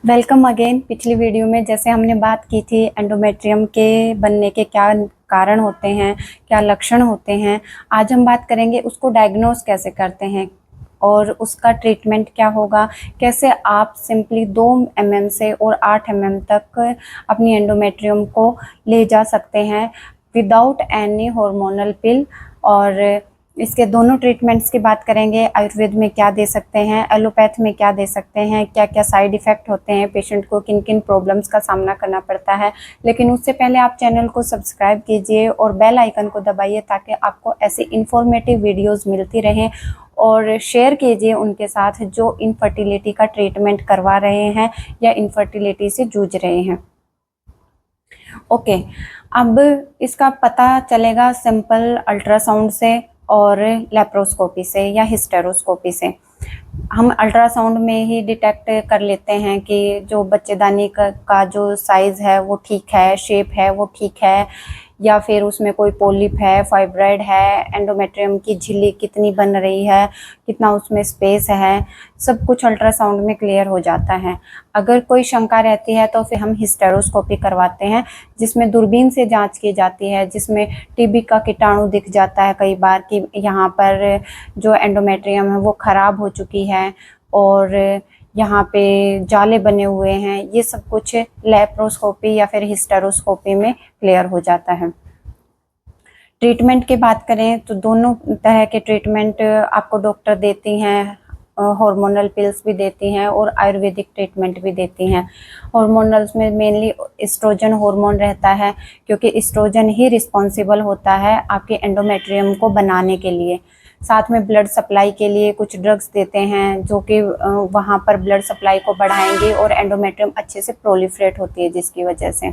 Welcome again. पिछली video में जैसे हमने बात की थी एंडोमेट्रियम के बनने के क्या कारण होते हैं, क्या लक्षण होते हैं, आज हम बात करेंगे उसको डायग्नोस कैसे करते हैं और उसका ट्रीटमेंट क्या होगा, कैसे आप सिंपली 2 mm से और 8 mm तक अपनी एंडोमेट्रियम को ले जा सकते हैं विदाउट एनी हार्मोनल पिल। और इसके दोनों ट्रीटमेंट्स की बात करेंगे। आयुर्वेद में क्या दे सकते हैं, एलोपैथ में क्या दे सकते हैं, क्या क्या साइड इफ़ेक्ट होते हैं, पेशेंट को किन किन प्रॉब्लम्स का सामना करना पड़ता है। लेकिन उससे पहले आप चैनल को सब्सक्राइब कीजिए और बेल आइकन को दबाइए ताकि आपको ऐसी इन्फॉर्मेटिव वीडियोस मिलती रहें, और शेयर कीजिए उनके साथ जो इनफर्टिलिटी का ट्रीटमेंट करवा रहे हैं या इनफर्टिलिटी से जूझ रहे हैं। ओके, अब इसका पता चलेगा सिंपल अल्ट्रासाउंड से और लेप्रोस्कोपी से या हिस्टेरोस्कोपी से। हम अल्ट्रासाउंड में ही डिटेक्ट कर लेते हैं कि जो बच्चेदानी का जो साइज़ है वो ठीक है, शेप है वो ठीक है, या फिर उसमें कोई पोलिप है, फाइब्रॉइड है, एंडोमेट्रियम की झिल्ली कितनी बन रही है, कितना उसमें स्पेस है, सब कुछ अल्ट्रासाउंड में क्लियर हो जाता है। अगर कोई शंका रहती है तो फिर हम हिस्टेरोस्कोपी करवाते हैं, जिसमें दूरबीन से जांच की जाती है, जिसमें टीबी का कीटाणु दिख जाता है कई बार कि यहाँ पर जो एंडोमेट्रियम है वो ख़राब हो चुकी है और यहाँ पे जाले बने हुए हैं। ये सब कुछ लेप्रोस्कोपी या फिर हिस्टेरोस्कोपी में क्लियर हो जाता है। ट्रीटमेंट की बात करें तो दोनों तरह के ट्रीटमेंट आपको डॉक्टर देती हैं, हार्मोनल पिल्स भी देती हैं और आयुर्वेदिक ट्रीटमेंट भी देती हैं। हार्मोनल्स में मेनली एस्ट्रोजन हार्मोन रहता है, क्योंकि एस्ट्रोजन ही रिस्पॉन्सिबल होता है आपके एंडोमेट्रियम को बनाने के लिए। साथ में ब्लड सप्लाई के लिए कुछ ड्रग्स देते हैं जो कि वहाँ पर ब्लड सप्लाई को बढ़ाएंगे और एंडोमेट्रियम अच्छे से प्रोलिफरेट होती है, जिसकी वजह से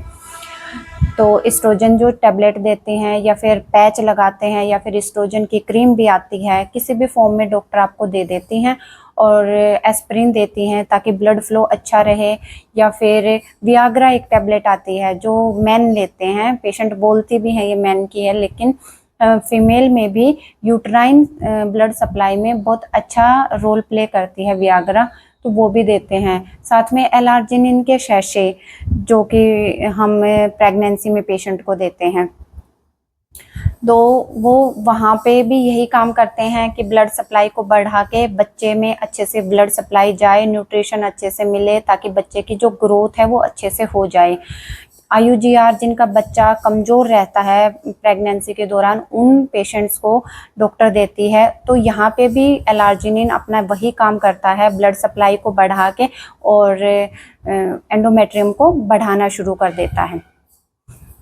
तो एस्ट्रोजन जो टैबलेट देते हैं या फिर पैच लगाते हैं या फिर एस्ट्रोजन की क्रीम भी आती है, किसी भी फॉर्म में डॉक्टर आपको दे देती हैं। और एस्प्रिन देती हैं ताकि ब्लड फ्लो अच्छा रहे, या फिर वियाग्रा एक टैबलेट आती है जो मैन लेते हैं। पेशेंट बोलती भी हैं ये मैन की है, लेकिन फीमेल में भी यूट्राइन ब्लड सप्लाई में बहुत अच्छा रोल प्ले करती है वियाग्रा, तो वो भी देते हैं। साथ में एलार्जिनिन के शैशे जो कि हम प्रेगनेंसी में पेशेंट को देते हैं, तो वो वहाँ पे भी यही काम करते हैं कि ब्लड सप्लाई को बढ़ा के बच्चे में अच्छे से ब्लड सप्लाई जाए, न्यूट्रिशन अच्छे से मिले ताकि बच्चे की जो ग्रोथ है वो अच्छे से हो जाए। IUGR जिनका बच्चा कमज़ोर रहता है प्रेगनेंसी के दौरान, उन पेशेंट्स को डॉक्टर देती है। तो यहाँ पे भी एलार्जिनिन अपना वही काम करता है, ब्लड सप्लाई को बढ़ा के और एंडोमेट्रियम को बढ़ाना शुरू कर देता है।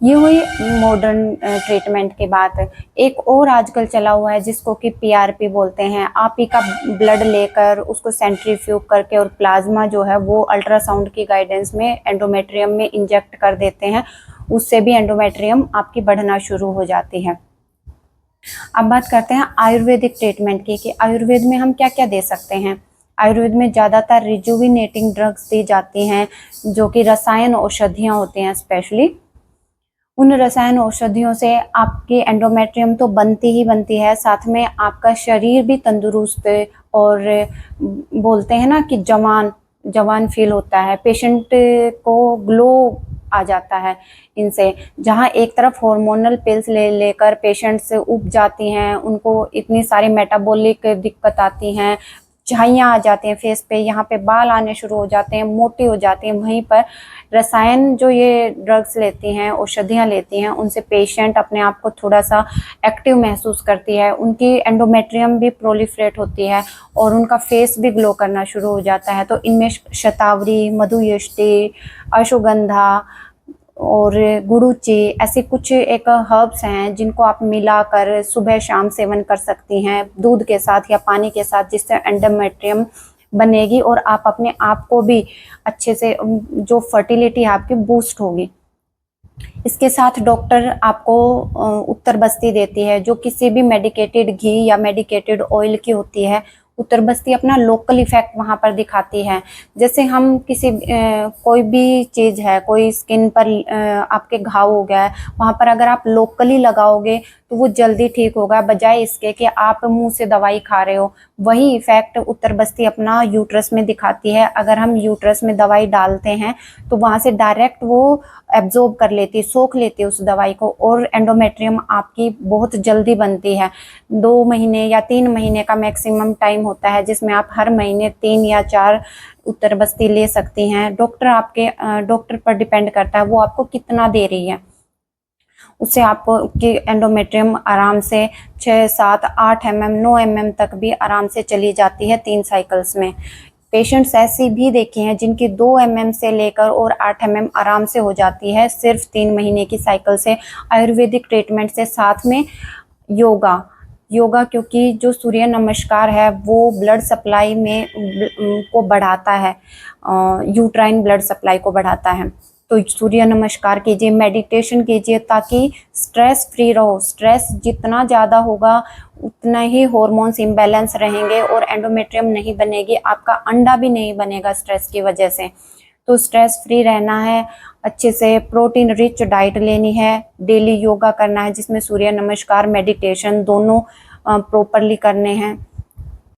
ये हुई मॉडर्न ट्रीटमेंट की बात। एक और आजकल चला हुआ है जिसको कि PRP बोलते हैं। आप ही का ब्लड लेकर उसको सेंट्रीफ्यूग करके और प्लाज्मा जो है वो अल्ट्रासाउंड की गाइडेंस में एंडोमेट्रियम में इंजेक्ट कर देते हैं। उससे भी एंडोमेट्रियम आपकी बढ़ना शुरू हो जाती है। अब बात करते हैं आयुर्वेदिक ट्रीटमेंट की कि आयुर्वेद में हम क्या क्या दे सकते हैं। आयुर्वेद में ज़्यादातर रिजुविनेटिंग ड्रग्स दी जाती हैं जो कि रसायन औषधियाँ होती हैं। स्पेशली उन रसायन औषधियों से आपकी एंडोमेट्रियम तो बनती ही बनती है, साथ में आपका शरीर भी तंदुरुस्त और बोलते हैं ना कि जवान फील होता है, पेशेंट को ग्लो आ जाता है इनसे। जहाँ एक तरफ हार्मोनल पिल्स ले लेकर पेशेंट्स उब जाती हैं, उनको इतनी सारी मेटाबॉलिक दिक्कत आती हैं, झाइयाँ आ जाती हैं फेस पे, यहाँ पे बाल आने शुरू हो जाते हैं, मोटी हो जाती हैं। वहीं पर रसायन जो ये ड्रग्स लेती हैं, औषधियाँ लेती हैं, उनसे पेशेंट अपने आप को थोड़ा सा एक्टिव महसूस करती है, उनकी एंडोमेट्रियम भी प्रोलिफरेट होती है और उनका फेस भी ग्लो करना शुरू हो जाता है। तो इनमें शतावरी, मधुयष्टि, अश्वगंधा और गुड़ूची ऐसे कुछ एक हर्ब्स हैं जिनको आप मिलाकर सुबह शाम सेवन कर सकती हैं दूध के साथ या पानी के साथ, जिससे एंडोमेट्रियम बनेगी और आप अपने आप को भी अच्छे से जो फर्टिलिटी आपकी बूस्ट होगी। इसके साथ डॉक्टर आपको उत्तर बस्ती देती है जो किसी भी मेडिकेटेड घी या मेडिकेटेड ऑयल की होती है। उत्तर बस्ती अपना लोकल इफेक्ट वहाँ पर दिखाती है। जैसे हम किसी कोई भी चीज़ है, कोई स्किन पर आपके घाव हो गया है, वहाँ पर अगर आप लोकली लगाओगे तो वो जल्दी ठीक होगा, बजाय इसके कि आप मुंह से दवाई खा रहे हो। वही इफेक्ट उत्तर बस्ती अपना यूट्रस में दिखाती है। अगर हम यूट्रस में दवाई डालते हैं तो वहां से डायरेक्ट वो एब्जॉर्ब कर लेती है, सोख लेती है उस दवाई को, और एंडोमेट्रियम आपकी बहुत जल्दी बनती है। 2 महीने या 3 महीने का मैक्सिमम टाइम होता है, जिसमें आप हर महीने 3 या 4 उत्तर बस्ती ले सकती हैं। डॉक्टर पर डिपेंड करता है वो आपको कितना दे रही है, उससे आपकी एंडोमेट्रियम आराम से 6, 7, 8 mm, 9 mm तक भी आराम से चली जाती है 3 साइकिल्स में। पेशेंट्स ऐसी भी देखे हैं जिनकी 2 mm से लेकर और 8 mm आराम से हो जाती है सिर्फ 3 महीने की साइकिल से, आयुर्वेदिक ट्रीटमेंट से, साथ में योगा क्योंकि जो सूर्य नमस्कार है वो ब्लड सप्लाई में को बढ़ाता है, यूट्राइन ब्लड सप्लाई को बढ़ाता है। तो सूर्य नमस्कार कीजिए, मेडिटेशन कीजिए, ताकि स्ट्रेस फ्री रहो। स्ट्रेस जितना ज़्यादा होगा उतना ही हार्मोन्स इम्बैलेंस रहेंगे और एंडोमेट्रियम नहीं बनेगी, आपका अंडा भी नहीं बनेगा स्ट्रेस की वजह से। तो स्ट्रेस फ्री रहना है, अच्छे से प्रोटीन रिच डाइट लेनी है, डेली योगा करना है जिसमें सूर्य नमस्कार, मेडिटेशन दोनों प्रॉपरली करने हैं।